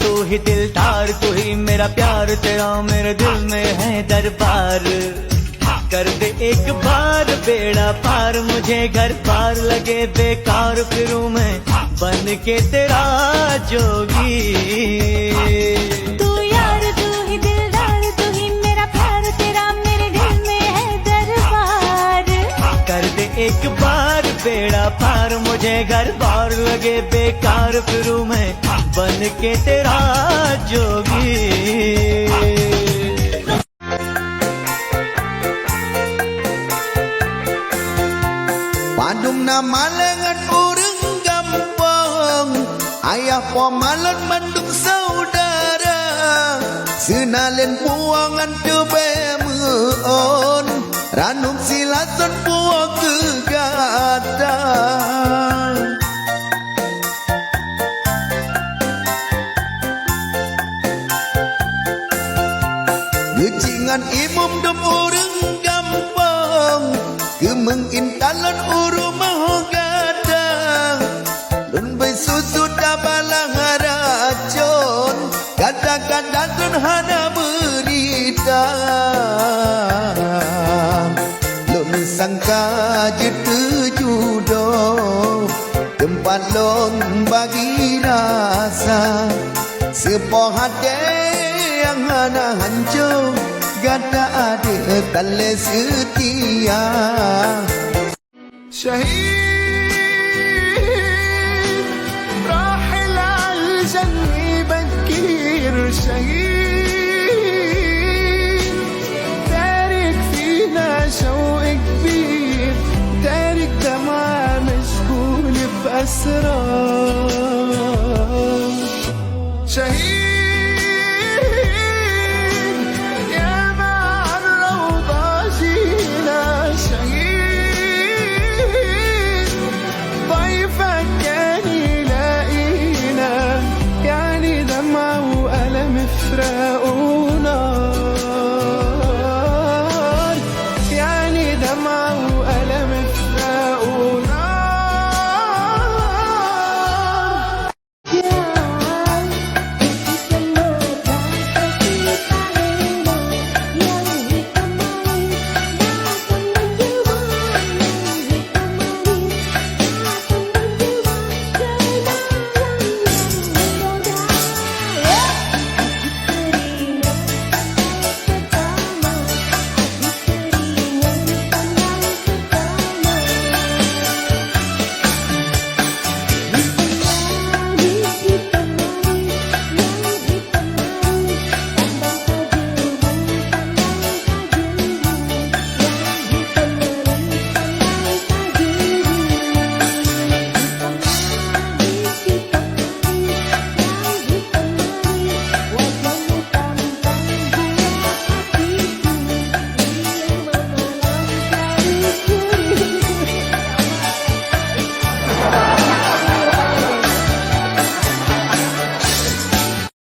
तू ही दिलदार, तू ही मेरा प्यार, तेरा मेरे दिल में है दरबार। कर दे एक बार बेड़ा पार, मुझे घर पार लगे बेकार, फिरूं मैं बन के तेरा जोगी। तू यार, तू ही दिलदार, तू ही मेरा प्यार, तेरा मेरे दिल में है दरबार। कर दे एक बार बेड़ा पार, मुझे घर पार लगे बेकार, फिरूं मैं बन के तेरा जोगी। Padung nama lengan urang gampang, ayah pamalan mandung saudara, senalen puangan tebe meon, ranum silasan puang kegata. Ngecingan imum dum urang gampang, kemeng intalan uru maho gadang, dun besusu dabalang racun, kadang-kadang dun hana berita. Lun sangka jetu judo, tempat long bagi rasa, sepoh hati yang hana hancur, gada ada tali setia. شهيد راحل عالجنة بكير، شهيد تارك فينا شوق كبير، تارك دمعة مشغول بأسرار.